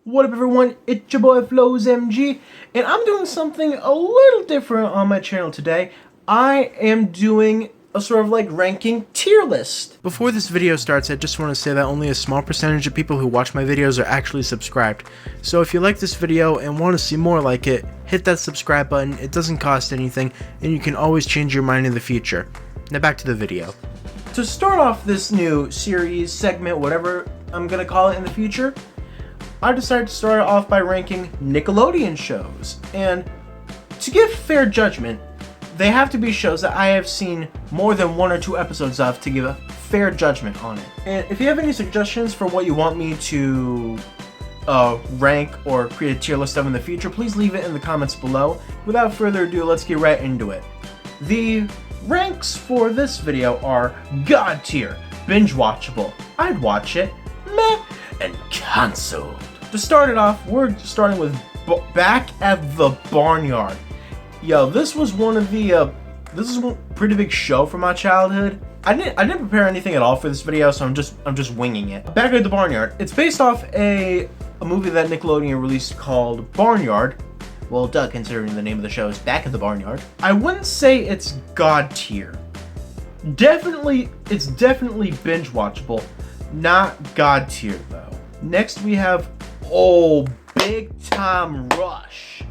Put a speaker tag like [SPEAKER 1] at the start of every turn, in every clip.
[SPEAKER 1] What up everyone, it's your boy Flows MG, and I'm doing something a little different on my channel today. I am doing a sort of like ranking tier list. Before this video starts, I just want to say that only a small percentage of people who watch my videos are actually subscribed. So if you like this video and want to see more like it, hit that subscribe button. It doesn't cost anything, and you can always change your mind in the future. Now back to the video. To start off this new series, segment, whatever I'm gonna call it in the future, I decided to start off by ranking Nickelodeon shows. And to give fair judgment, they have to be shows that I have seen more than 1 or 2 episodes of to give a fair judgment on it. And if you have any suggestions for what you want me to rank or create a tier list of in the future, please leave it in the comments below. Without further ado, let's get right into it. The ranks for this video are God tier, binge watchable, I'd watch it, meh, and cancelled. To start it off, we're starting with Back at the Barnyard. Yo, this was one of the this is a pretty big show from my childhood. I didn't prepare anything at all for this video, so I'm just winging it. Back at the Barnyard. It's based off a movie that Nickelodeon released called Barnyard. Well, duh, considering the name of the show is Back at the Barnyard. I wouldn't say it's God tier. It's definitely binge watchable, not God tier though. Next we have Big Time Rush.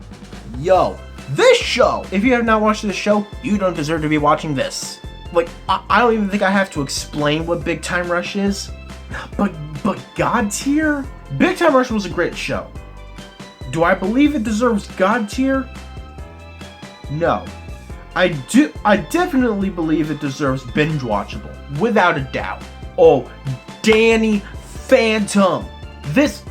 [SPEAKER 1] Yo, this show, if you have not watched this show, you don't deserve to be watching this. Like, I don't even think I have to explain what Big Time Rush is. But God tier? Big Time Rush was a great show. Do I believe it deserves God tier? No. I definitely believe it deserves binge watchable, without a doubt. Oh, Danny Phantom. This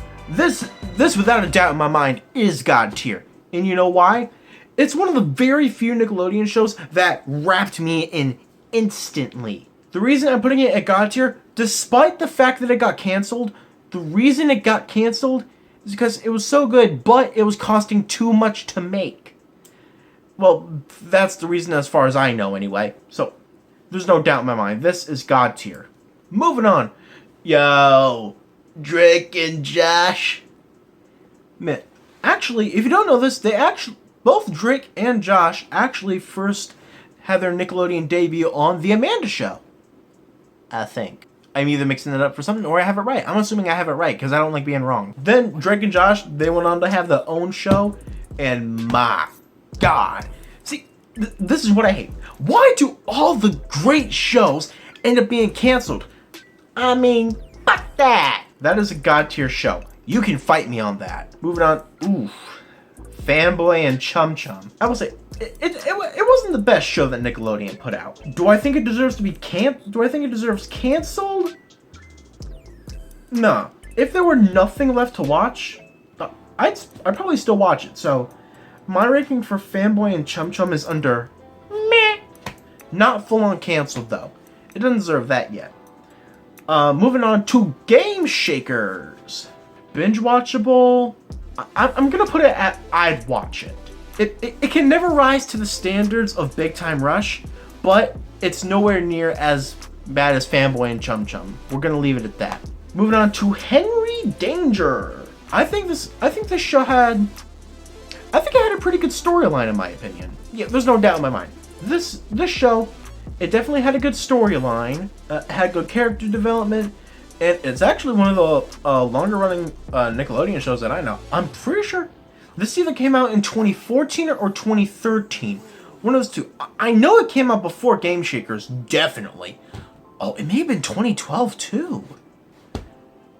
[SPEAKER 1] without a doubt in my mind is God tier. And you know why? It's one of the very few Nickelodeon shows that wrapped me in instantly. The reason I'm putting it at God tier, despite the fact that it got canceled, the reason it got canceled is because it was so good, but it was costing too much to make. Well, that's the reason as far as I know anyway. So, there's no doubt in my mind. This is God tier. Moving on. Yo, Drake and Josh. Man, actually, if you don't know this, both Drake and Josh actually first had their Nickelodeon debut on The Amanda Show. I think. I'm either mixing it up for something or I have it right. I'm assuming I have it right because I don't like being wrong. Then Drake and Josh, they went on to have their own show, and my God. See, this is what I hate. Why do all the great shows end up being canceled? I mean, fuck that. That is a God tier show. You can fight me on that. Moving on. Oof. Fanboy and Chum Chum. I will say, it wasn't the best show that Nickelodeon put out. Do I think it deserves to be Do I think it deserves canceled? No. If there were nothing left to watch, I'd probably still watch it. So, my ranking for Fanboy and Chum Chum is under meh. Not full on canceled though. It doesn't deserve that yet. Moving on to Game Shakers. Binge watchable. I'm gonna put it at I'd watch it. It can never rise to the standards of Big Time Rush, but it's nowhere near as bad as Fanboy and Chum Chum. We're gonna leave it at that. Moving on to Henry Danger. I think this show had it had a pretty good storyline in my opinion. Yeah, there's no doubt in my mind. This show, it definitely had a good storyline, had good character development, and it's actually one of the longer running Nickelodeon shows that I know. I'm pretty sure this either came out in 2014 or 2013. One of those two. I know it came out before Game Shakers, definitely. Oh, it may have been 2012 too.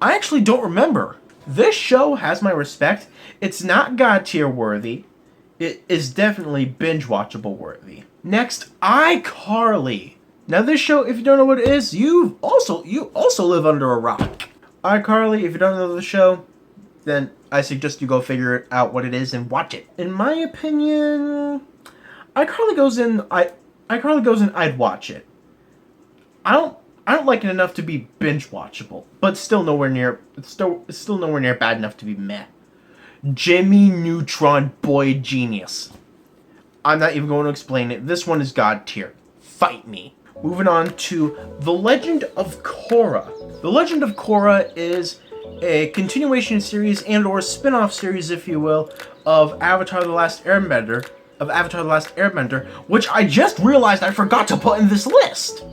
[SPEAKER 1] I actually don't remember. This show has my respect. It's not God tier worthy. It is definitely binge watchable worthy. Next, iCarly. Now this show, if you don't know what it is, you also live under a rock. iCarly, if you don't know the show, then I suggest you go figure out what it is and watch it. In my opinion, iCarly goes in I'd watch it. I don't like it enough to be binge watchable, but it's still nowhere near bad enough to be meh. Jimmy Neutron Boy Genius. I'm not even going to explain it. This one is God tier. Fight me. Moving on to The Legend of Korra. The Legend of Korra is a continuation series and or spin-off series, if you will, of Avatar: The Last Airbender, which I just realized I forgot to put in this list.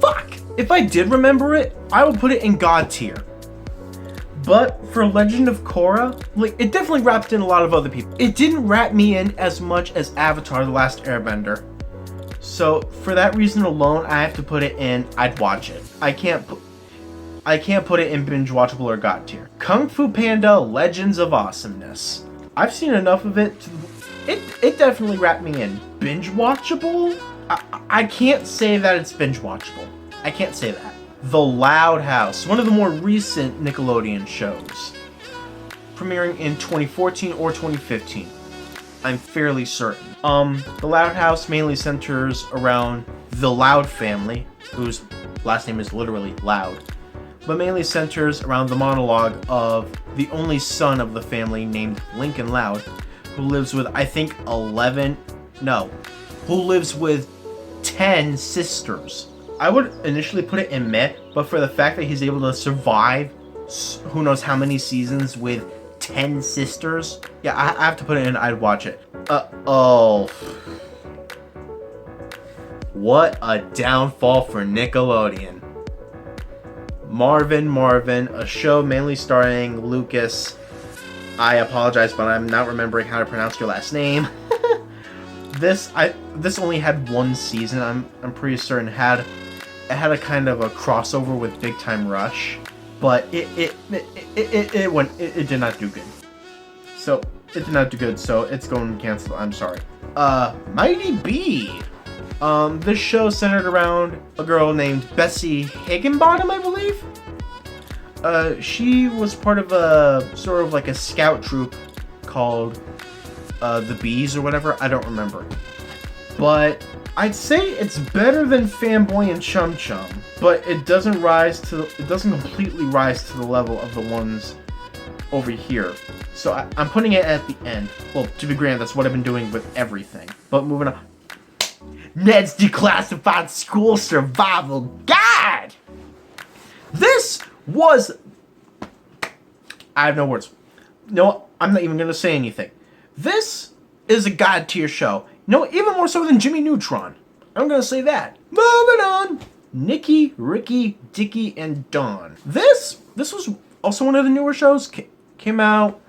[SPEAKER 1] Fuck! If I did remember it, I would put it in God tier. But for Legend of Korra, like, it definitely wrapped in a lot of other people. It didn't wrap me in as much as Avatar: The Last Airbender. So for that reason alone, I have to put it in I'd watch it. I can't put it in binge watchable or God tier. Kung Fu Panda: Legends of Awesomeness. I've seen enough of it. It definitely wrapped me in. Binge watchable? I can't say that it's binge watchable. I can't say that. The Loud House, one of the more recent Nickelodeon shows, premiering in 2014 or 2015. I'm fairly certain. The Loud House mainly centers around the Loud family, whose last name is literally Loud, but mainly centers around the monologue of the only son of the family named Lincoln Loud, who lives with, I think, who lives with 10 sisters. I would initially put it in meh, but for the fact that he's able to survive who knows how many seasons with 10 sisters, yeah, I have to put it in I'd watch it. What a downfall for Nickelodeon. Marvin, a show mainly starring Lucas. I apologize, but I'm not remembering how to pronounce your last name. This only had one season. I'm pretty certain it had a kind of a crossover with Big Time Rush, but it did not do good. So it did not do good. So it's going canceled. I'm sorry. Mighty B. This show centered around a girl named Bessie Higginbottom, I believe. She was part of a sort of like a scout troop called the Bees or whatever. I don't remember. But I'd say it's better than Fanboy and Chum Chum, but it doesn't completely rise to the level of the ones over here. So I'm putting it at the end. Well, to be granted, that's what I've been doing with everything. But moving on. Ned's Declassified School Survival Guide! This was... I have no words. No, I'm not even going to say anything. This is a God tier show. No, even more so than Jimmy Neutron. I'm going to say that. Moving on. Nicky, Ricky, Dicky, and Dawn. This was also one of the newer shows. Came out...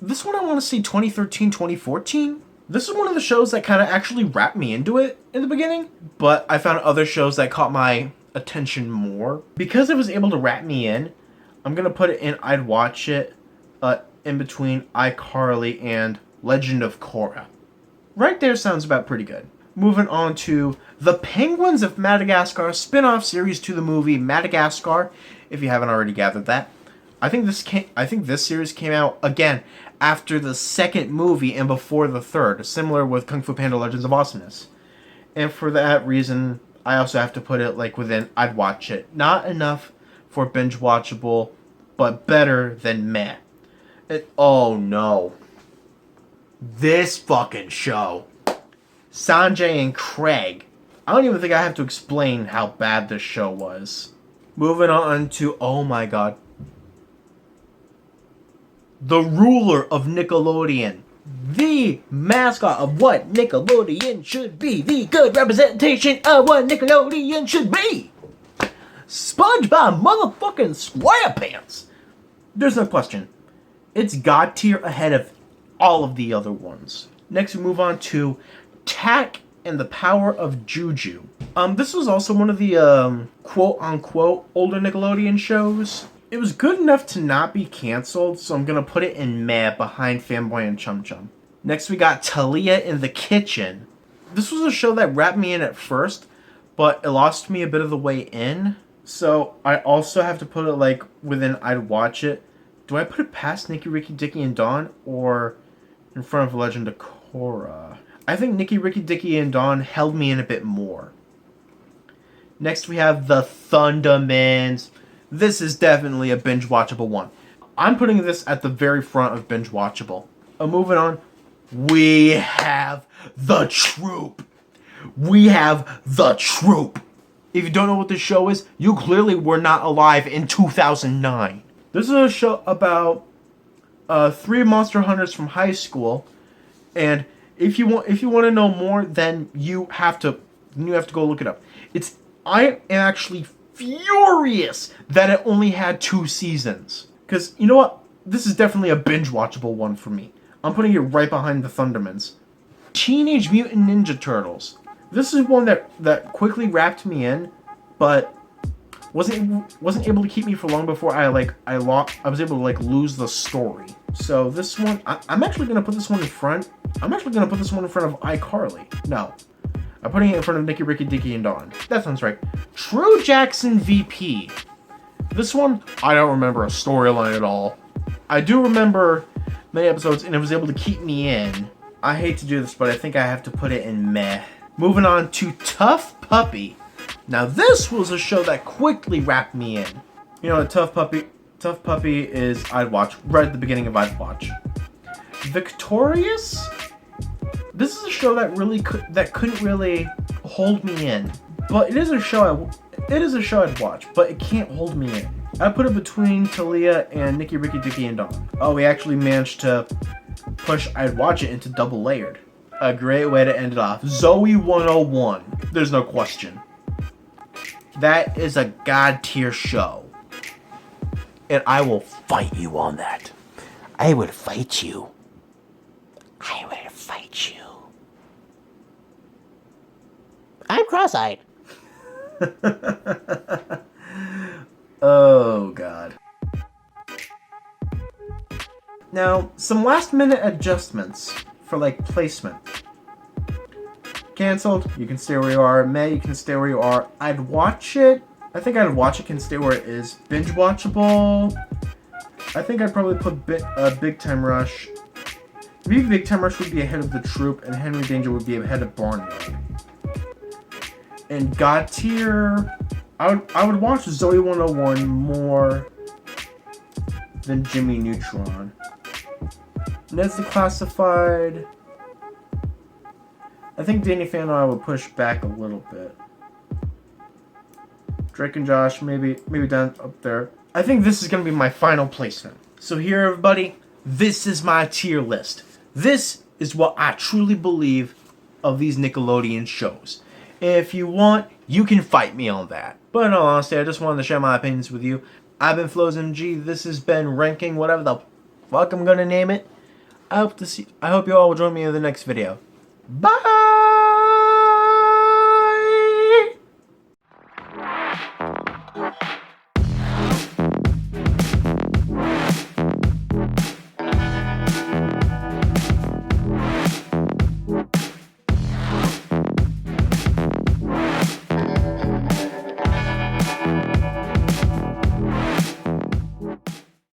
[SPEAKER 1] This one I want to say 2013, 2014. This is one of the shows that kind of actually wrapped me into it in the beginning, but I found other shows that caught my attention more. Because it was able to wrap me in, I'm going to put it in I'd watch it in between iCarly and Legend of Korra. Right there sounds about pretty good. Moving on to The Penguins of Madagascar spin-off series to the movie Madagascar, if you haven't already gathered that. I think this series came out again after the second movie and before the third, similar with Kung Fu Panda: Legends of Awesomeness. And for that reason, I also have to put it like within I'd watch it. Not enough for binge watchable, but better than meh. Oh no. This fucking show. Sanjay and Craig. I don't even think I have to explain how bad this show was. Moving on to, oh my god, the ruler of Nickelodeon. The mascot of what Nickelodeon should be. The good representation of what Nickelodeon should be. SpongeBob motherfucking SquarePants. There's no question. It's God tier ahead of all of the other ones. Next we move on to Tak and the Power of Juju. This was also one of the quote-unquote older Nickelodeon shows. It was good enough to not be canceled, so I'm gonna put it in meh behind Fanboy and Chum Chum. Next we got Talia in the Kitchen. This was a show that wrapped me in at first, but it lost me a bit of the way in. So I also have to put it like within I'd watch it. Do I put it past Nicky, Ricky, Dicky, and Dawn, or in front of Legend of Korra? I think Nicky, Ricky, Dicky, and Dawn held me in a bit more. Next we have the Thundermans. This is definitely a binge watchable one. I'm putting this at the very front of binge watchable. Moving on, we have the Troop. We have the Troop. If you don't know what this show is, you clearly were not alive in 2009. This is a show about three monster hunters from high school, and if you want to know more, then you have to go look it up. I am actually furious that it only had 2 seasons. Because you know what? This is definitely a binge-watchable one for me. I'm putting it right behind the Thundermans. Teenage Mutant Ninja Turtles. This is one that quickly wrapped me in, but wasn't able to keep me for long before I was able to lose the story. So this one, I'm actually gonna put this one in front. I'm actually gonna put this one in front of iCarly. No, I'm putting it in front of Nicky, Ricky, Dicky, and Dawn. That sounds right. True Jackson VP. This one, I don't remember a storyline at all. I do remember many episodes, and it was able to keep me in. I hate to do this, but I think I have to put it in meh. Moving on to Tough Puppy. Now this was a show that quickly wrapped me in. You know, Tough Puppy is I'd watch right at the beginning of I'd watch. Victorious. This is a show that couldn't really hold me in, but it is a show I'd watch, but it can't hold me in. I put it between Talia and Nicky, Ricky, Dicky, and Dawn. Oh, we actually managed to push I'd watch it into double layered. A great way to end it off. Zoe 101. There's no question. That is a god tier show. And I will fight you on that. I would fight you. I would fight you. I'm cross-eyed. Oh, God. Now, some last-minute adjustments for, placement. Cancelled, you can stay where you are. May, you can stay where you are. I'd watch it. I think I'd watch it can stay where it is. Binge watchable. I think I'd probably put Big Time Rush. Maybe Big Time Rush would be ahead of The Troop, and Henry Danger would be ahead of Barnyard. And God tier, I would watch Zoe 101 more than Jimmy Neutron. Ned's Declassified. I think Danny Phantom I would push back a little bit. Drake and Josh, maybe down up there. I think this is going to be my final placement. So here, everybody, this is my tier list. This is what I truly believe of these Nickelodeon shows. If you want, you can fight me on that. But in all honesty, I just wanted to share my opinions with you. I've been FlowsMG. This has been ranking whatever the fuck I'm going to name it. I hope you all will join me in the next video. Bye!